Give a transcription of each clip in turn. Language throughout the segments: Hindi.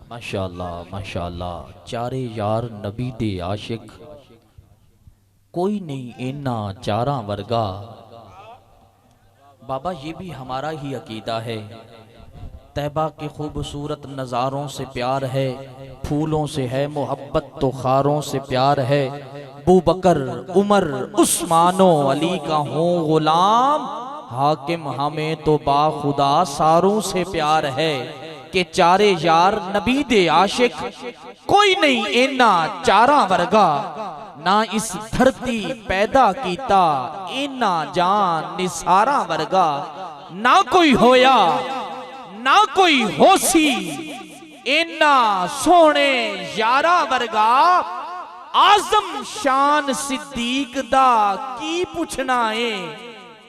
माशाअल्लाह माशाअल्लाह। चारे यार नबी दे आशिक, कोई नहीं इन्ना चारा वर्गा। बाबा ये भी हमारा ही अकीदा है। तैबा के खूबसूरत नज़ारों से प्यार है, फूलों से है मोहब्बत तो खारों से प्यार है। अबू बकर उमर उस्मानो अली का हूँ गुलाम, हाकिम हमें तो बाखुदा सारों से प्यार है। कि चारे यार नबी दे आशिक, कोई नहीं इन्ना चारा वर्गा। ना इस धरती पैदा कीता इन्ना जान निसारा वर्गा। ना कोई होया ना कोई होसी इन्ना सोने यारा वर्गा। आजम शान सिद्दीक दा की पुछना है,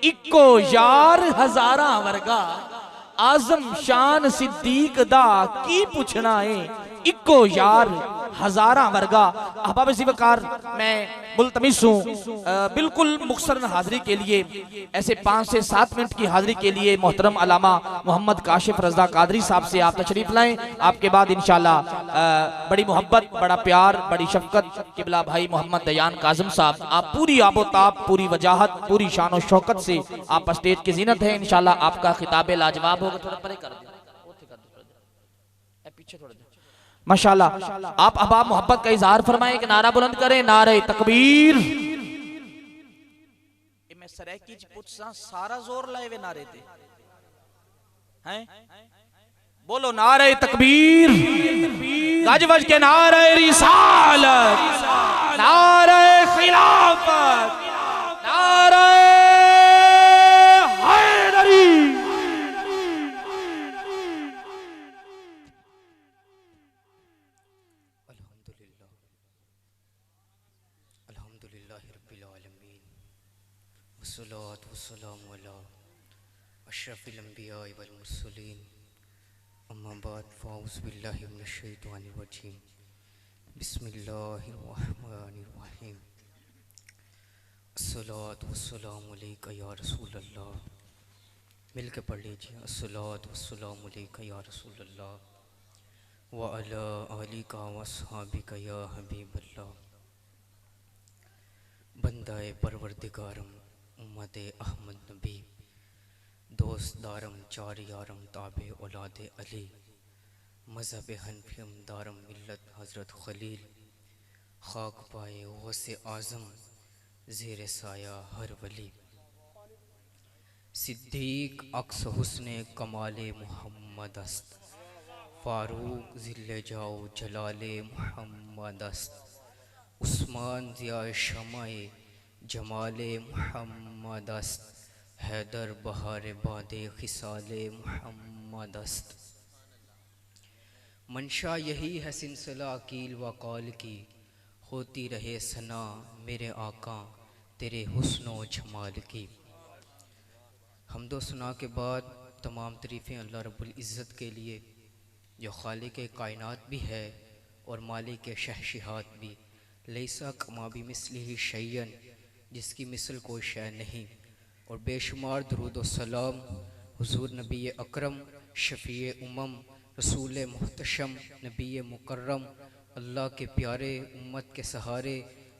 इको यार हजारा वर्गा। आजम शान सिद्दीक दा की पुछना है, इको यार हजारा वर्गा। अहबाब ज़िवकार मैं मुल्तमिस हूँ बिल्कुल मुख्तसर हाजिरी के लिए, ऐसे 5 से 7 मिनट की हाजिरी के लिए मोहतरम अलामा मोहम्मद काशिफ रज़ा कादरी साहब से आप तशरीफ लाएं। आपके बाद इंशाल्लाह बड़ी मोहब्बत बड़ा प्यार बड़ी शफकत किबला भाई मोहम्मद दयान काज़म साहब, आप पूरी आबोताब पूरी वजाहत पूरी शान और शौकत से आप स्टेज की जीनत है। इंशाल्लाह आपका खिताब लाजवाब होगा। थोड़ा परे कर पीछे थोड़ा माशाल्लाह। आप अब आप मोहब्बत का इजहार फरमाएं कि नारा बुलंद करें, नारे तकबीर। मैं सराकी पूछसा सारा जोर लाए वे नारे थे हैं, बोलो नारे तकबीर, गजवज के नारे रिसालत, नारे खिलाफत, नारे हैदरी। वस्सलातु वस्सलामु अला अशरफिल अंबिया वल मुरसलीन, अम्मा बाद फ़ाऊज़ु बिल्लाहि मिनश शैतानिर रजीम, बिस्मिल्लाहिर रहमानिर रहीम। अस्सलातु वस्सलामु अलैका या रसूलल्लाह। मिल के पढ़ लीजिए। अस्सलातु वस्सलामु अलैका या रसूलल्लाह व अला आलिका व अस्हाबिका या हबीबल्लाह। बंदाए परवरदिगारम उम्मते अहमद नबी, दोस्त दारम चार यारम ताबे औलादे अली, मज़हब हनफियम दारम मिल्लत हज़रत खलील, खाक पाए गौसे आज़म ज़ेर साया हर वली। सिद्दीक अक्स हुस्ने कमाले मुहम्मद अस्त, फ़ारूक ज़िल्ले जाओ जलाले मुहम्मद अस्त, उस्मान ज़िया शमाए जमाले मुहम्मद अस्त, हैदर बहार बादे खिसाले मुहम्मद अस्त। मंशा यही है सिलसिला अकील व कौल की, होती रहे सना मेरे आका तेरे हुस्नो जमाल की। हम्दो सना के बाद तमाम तरीफ़ें अल्लाह रब्बुल इज़्ज़त के लिए, जो खालिक कायनात भी है और मालिक शहशिहात भी। लैसा कमा भी मिसलिही शैयन, जिसकी मिसल कोई शय नहीं। और बेशुमार दरूद व सलाम हुज़ूर नबी अकरम शफ़ी उम्मम रसूल मुहतशम नबी मुकर्रम, अल्लाह के प्यारे उम्मत के सहारे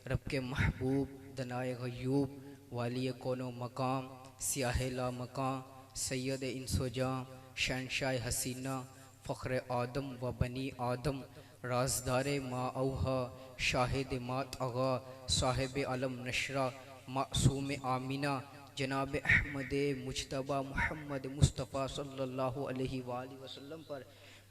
रब के महबूब दनाए गयूब वाली कोनो मकाम सियाह ला मकाम सैयद इंसोजां शहनशाह हसीना फ़ख्र आदम व बनी आदम, राजदार मा औहा शाहिद मात आगा साहिब अलम नशरा मासूम आमीना जनाब अहमद मुज्तबा मोहम्मद मुस्तफ़ा सल्लल्लाहु अलैहि वसल्लम पर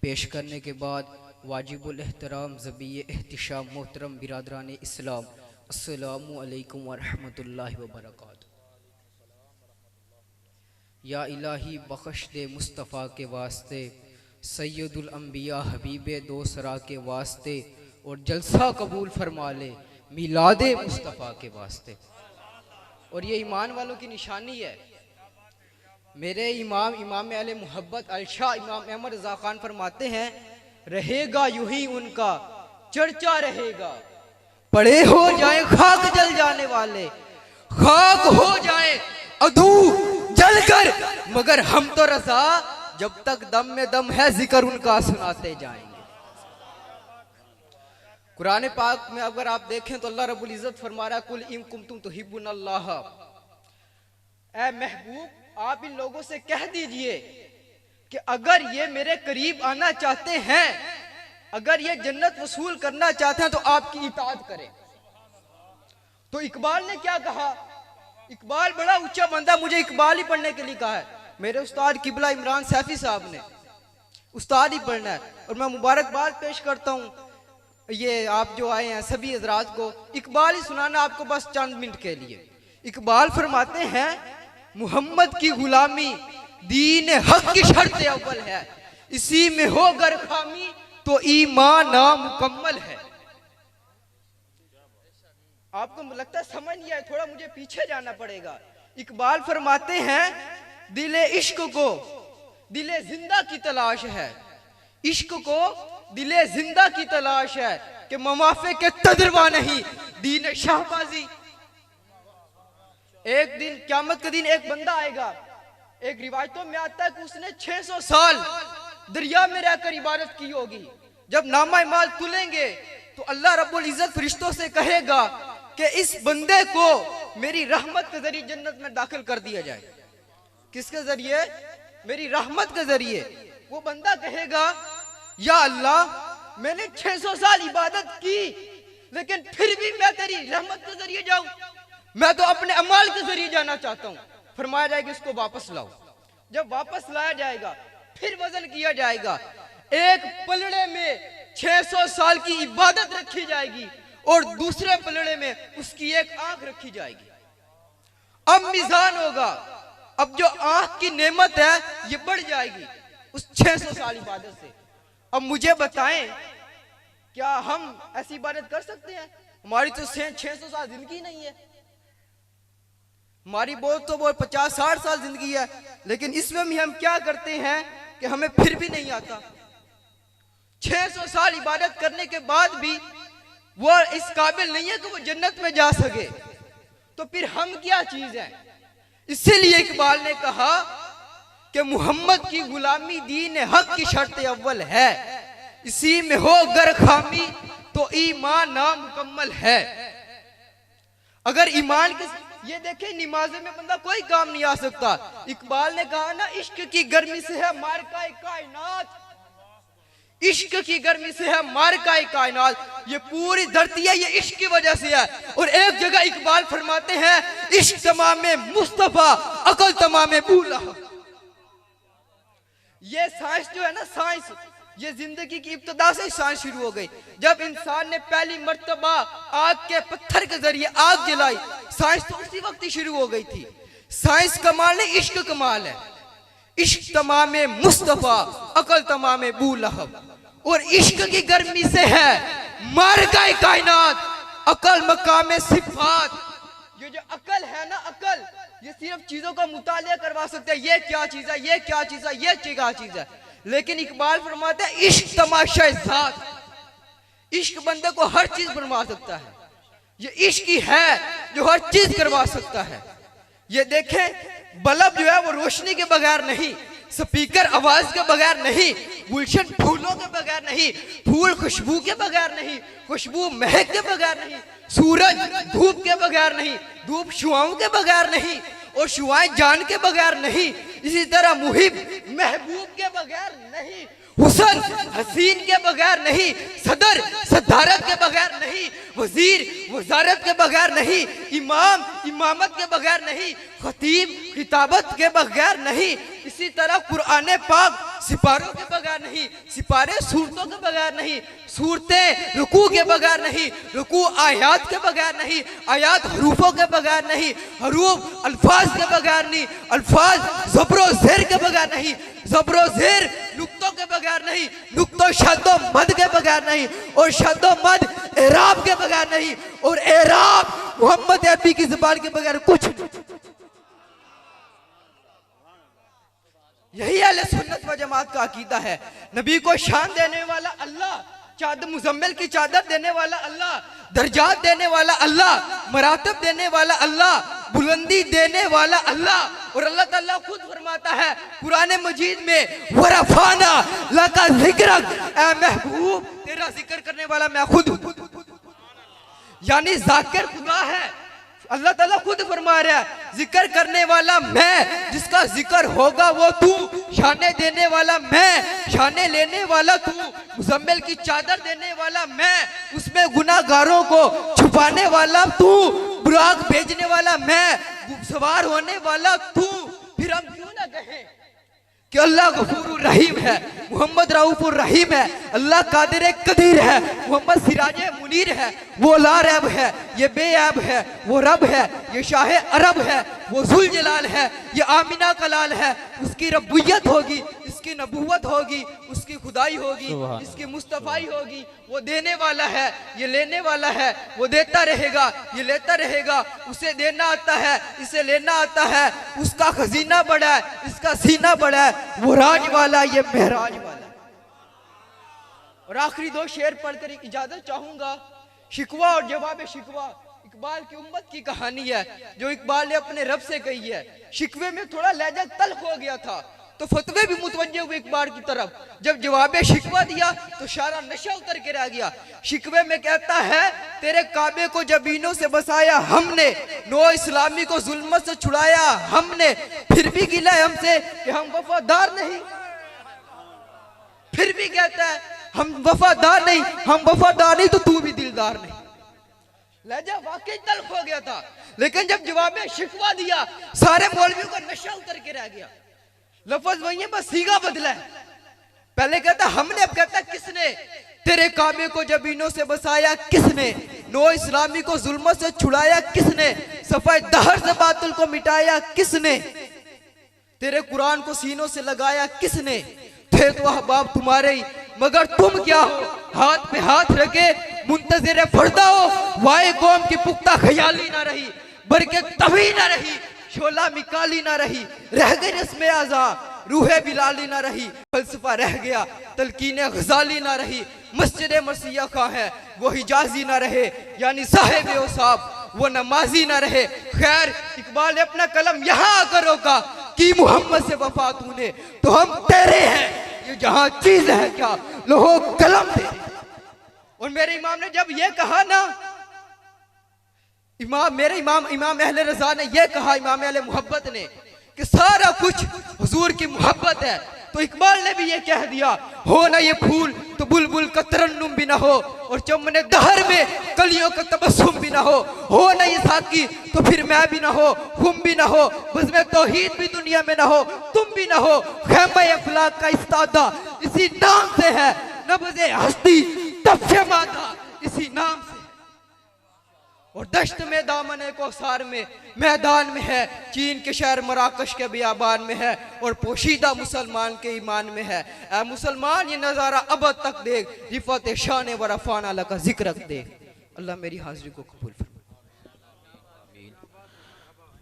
पेश करने के बाद वाजिबुल एहतराम ज़बी एहतिशाम मोहतरम बिरादरान इस्लाम, अस्सलामु अलैकुम व रहमतुल्लाहि व बरकातुहू। या इलाही बख्श दे मुस्तफ़ा के वास्ते, सैयदुल अंबिया हबीबे दोसरा के वास्ते, और जलसा कबूल फरमा ले मिलादे मुस्तफ़ा के वास्ते। और ये ईमान वालों की निशानी है। मेरे इमाम इमाम अहले मोहब्बत अलशाह इमाम अहमद रज़ा खान फरमाते हैं, रहेगा यूं ही उनका चर्चा रहेगा, पड़े हो जाए खाक जल जाने वाले, खाक हो जाए अधू जल कर, मगर हम तो रज़ा जब तक दम में दम है जिक्र उनका सुनाते जाएंगे। कुरान पाक में अगर आप देखें तो अल्लाह रब्बुल इज़्ज़त फरमा रहा है, कुल इन कुंतुम तुहिब्बुनल्लाह, ऐ महबूब आप इन लोगों से कह दीजिए कि अगर ये मेरे करीब आना चाहते हैं, अगर ये जन्नत वसूल करना चाहते हैं तो आपकी इताअत करें। तो इकबाल ने क्या कहा, इकबाल बड़ा ऊंचा बंदा, मुझे इकबाल ही पढ़ने के लिए कहा है। मेरे उस्ताद किबला इमरान सैफी साहब ने, उस्ताद ही पढ़ना है। और मैं मुबारकबाद पेश करता हूँ ये आप जो आए हैं सभी हजरात को, इकबाल ही सुनाना आपको बस चंद मिनट के लिए। इकबाल फरमाते हैं, मोहम्मद की गुलामी दीन हक की शर्त अव्वल है, इसी में हो गर खामी तो ईमान नामुकम्मल है। आपको लगता है समझ नहीं आया, थोड़ा मुझे पीछे जाना पड़ेगा। इकबाल फरमाते हैं, दिले इश्क को दिले जिंदा की तलाश है, इश्क को दिले जिंदा की तलाश है कि मुनाफे के तजर्बा नहीं दीन शाहबाजी। एक दिन क़यामत के दिन एक बंदा आएगा, एक रिवायतों में आता है कि उसने 600 साल दरिया में रहकर इबादत की होगी। जब नामा माल तुलेंगे तो अल्लाह रब्बुल इज़्ज़त फरिश्तों से कहेगा कि इस बंदे को मेरी रहमत के जरिए जन्नत में दाखिल कर दिया जाए। किसके जरिए? मेरी रहमत के जरिए। वो बंदा कहेगा, या अल्लाह मैंने 600 साल इबादत की, लेकिन फिर भी मैं तेरी रहमत के जरिए जाऊं, मैं तो अपने अमाल के जरिए जाना चाहता हूं। फरमाया जाएगा इसको वापस लाओ। जब वापस लाया जाएगा फिर वजन किया जाएगा, एक पलड़े में 600 साल की इबादत रखी जाएगी और दूसरे पलड़े में उसकी एक आंख रखी जाएगी। अब मिजान होगा, अब जो आंख की नेमत है ये बढ़ जाएगी उस 600 साल इबादत से। अब मुझे बताएं, क्या हम ऐसी इबादत कर सकते हैं? हमारी तो 600 साल जिंदगी नहीं है, हमारी बहुत तो बहुत 50-60 साल जिंदगी है, लेकिन इसमें भी हम क्या करते हैं कि हमें फिर भी नहीं आता। 600 साल इबादत करने के बाद भी वो इस काबिल नहीं है कि वो जन्नत में जा सके, तो फिर हम क्या चीज है? इसीलिए इकबाल ने कहा कि मोहम्मद की गुलामी दीन हक की शर्त अव्वल है, इसी में हो गर खामी तो ईमान नामुकम्मल है। अगर ईमान के ये देखें, नमाज़ में बंदा कोई काम नहीं आ सकता। इकबाल ने कहा ना, इश्क की गर्मी से है मारकाए कायनात, इश्क की गर्मी से है मारकाए कायनात। ये पूरी धरती है ये इश्क की वजह से है। और एक जगह इकबाल फरमाते हैं, इश्क तमामे मुस्तफा अकल तमामे बूला। ये साइंस जो है ना, साइंस ये जिंदगी की इब्तिदा से ही साइंस शुरू हो गई। जब इंसान ने पहली मर्तबा आग के पत्थर के जरिए आग जलाई, साइंस तो उसी वक्त ही शुरू हो गई थी। साइंस कमाल नहीं, इश्क कमाल है। इश्क तमामे मुस्तफा अकल तमामे बूलहब। और इश्क की गर्मी से है मार गए कायनात, अकल मकामे सिफात। ये जो अकल है ना, अकल ये सिर्फ चीजों का मुतालिया करवा सकते हैं, ये क्या चीज है, ये क्या चीज है, ये क्या चीज है। लेकिन इकबाल फरमाते हैं, इश्क तमाशा ज़ात। इश्क बंदे को हर चीज बनवा सकता है। ये इश्क ही है जो हर चीज करवा सकता है। ये देखें, बल्ब जो है वो रोशनी के बगैर नहीं, स्पीकर आवाज के बगैर नहीं, गुलशन फूलों के बगैर नहीं, फूल खुशबू के बगैर नहीं, खुशबू महक के बगैर नहीं, सूरज धूप के बगैर नहीं, धूप शुआओं के बगैर नहीं, और शुआएं जान के बगैर नहीं, इसी तरह मुहिब महबूब के बगैर नहीं, हुसन हसीन के बगैर नहीं, सदर सदारत के बगैर नहीं, वजीर वजारत के बगैर नहीं, इमाम इमामत के बगैर नहीं, खतीब खिताबत के बगैर नहीं, इसी तरह कुरान पाक सिपारों के बगैर नहीं, सिपारे सूरतों के बगैर नहीं, सूरतें रुकू के बगैर नहीं, रुकू आयात के बगैर नहीं, आयात हरूफों के बगैर नहीं, हरूफ अल्फाज के बगैर नहीं, अल्फाज ज़ब्रो ज़ेर के बगैर नहीं, ज़ब्रो ज़ेर नुक्तों के बगैर नहीं, नुक्तों शब्दों मद के बगैर नहीं, और शब्दों मद एराब के बगैर नहीं, और एराब मोहम्मद अरबी की ज़बान के बगैर कुछ नहीं। यही अहले सुन्नत व जमात का अकीदा है। नबी को शान देने वाला अल्लाह, चादर मुजम्मिल की चादर देने वाला अल्लाह, दर्जात देने वाला अल्लाह, मरातब देने वाला अल्लाह, बुलंदी देने वाला अल्लाह। और अल्लाह ताला खुद फरमाता है कुरान मजीद में, वरफाना लका ज़िक्रक, ऐ महबूब तेरा जिक्र करने वाला मैं खुद हूं। यानी जाकिर खुदा है। अल्लाह ताला खुद फरमा रहा है, जिक्र करने वाला मैं, जिसका जिक्र होगा वो तू, शाने देने वाला मैं, शाने लेने वाला तू, मुजम्मिल की चादर देने वाला मैं, उसमें गुनाहगारों को छुपाने वाला तू, बुराक भेजने वाला मैं, सवार होने वाला तू। फिर हम क्यों ना कहें कि अल्लाह गफूरुर रहीम है, मोहम्मद रऊफुर रहीम है, अल्लाह कादिर कदीर है, मोहम्मद सिराज मुनीर है, वो लारैब है, ये बेऐब है, वो रब है, ये शाह अरब है, वो जुल जलाल है, ये आमिना का लाल है। उसकी रब्बियत होगी, इसकी नबूवत होगी, उसकी खुदाई होगी, इसकी मुस्तफाई होगी। वो देने वाला है, ये लेने वाला है, वो देता रहेगा, ये लेता रहेगा। उसे देना आता है, इसे लेना आता है, उसका खजीना बड़ा है, इसका सीना बड़ा है, वो राज वाला, ये महराज वाला। और आखिरी दो शेर पढ़कर इजाजत चाहूंगा। शिकवा और जवाब शिकवा इकबाल की उम्मत की कहानी है, जो इकबाल ने अपने रब से कही है। शिकवे में थोड़ा लहजा तल्ख हो गया था, तो फतवे भी मुतवज्जे हुए इकबाल की तरफ। जब जवाब शिकवा दिया तो सारा नशा उतर के रह गया। शिकवे में कहता है, तेरे काबे को जबीनों से बसाया हमने, नो इस्लामी को जुल्मत से छुड़ाया हमने, फिर भी गिला है हमसे कि हम वफादार नहीं। फिर भी कहता है हम वफादार नहीं, हम वफादार नहीं तो तू भी दिलदार नहीं। लहजा वाकई तल्ख हो गया था, लेकिन जब जवाब शिकवा दिया सारे मौलवियों का नशा उतर के रह गया। लफ्ज वही है, बस सीगा बदला है। पहले कहता हमने, अब कहता किसने। तेरे काबे को जबीनों से बसाया किसने, नो इस्लामी को जुल्मत से छुड़ाया किसने, सफाई दहर से बातिल को मिटाया किसने, तेरे कुरान को सीनों से लगाया किसने। थे तो अहबाब तुम्हारे ही, मगर तुम क्या हो, हाथ पे हाथ रखे मुंतज़िर फर्दा हो। वाए कौम की पुख्ता ख्याली ना रही, बरके तभी ना रही, शोला मिकाली ना रही, रह गई रस्म आज़ा, रूहे बिलाली ना रही, फलसफा रह गया, तलकीने गजाली ना रही, मस्जिद मरसिया का है वो हिजाजी ना रहे, यानी साहिब औसाब वो नमाजी ना रहे। खैर इकबाल ने अपना कलम यहाँ आकर रोका कि मोहम्मद से वफा तूने तो हम तेरे हैं, ये जहां चीज है क्या लोहो कलम दे। और मेरे इमाम ने जब ये कहा ना, मेरे इमाम अहले रजा ने ये कहा, इमाम अहले मोहब्बत ने, कि सारा कुछ हुजूर की मोहब्बत है, तो इकबाल ने भी ये कह दिया, हो ना ये फूल तो बुलबुल का तरन्नुम भी ना हो, और चमने दहर में कलियों का तबस्सुम भी ना हो ना ये साकी तो फिर मैं भी ना हो, तुम भी ना हो, बज़्म तौहीद भी दुनिया में ना हो, तुम भी ना हो। ख़ैमा अखलाक का इस्तादा इसी नाम से है, नब्ज़े हस्ती तफ़्शे मादा इसी नाम से। और दश्त में दामन कौसार में मैदान में है, चीन के शहर मराकश के बियाबान में है, और पोशीदा मुसलमान के ईमान में है। ऐ मुसलमान ये नज़ारा अब तक देख, रिफत शान व रफ़ाना लका जिक्र देख। अल्लाह मेरी हाजिरी को कबूल फरमाए।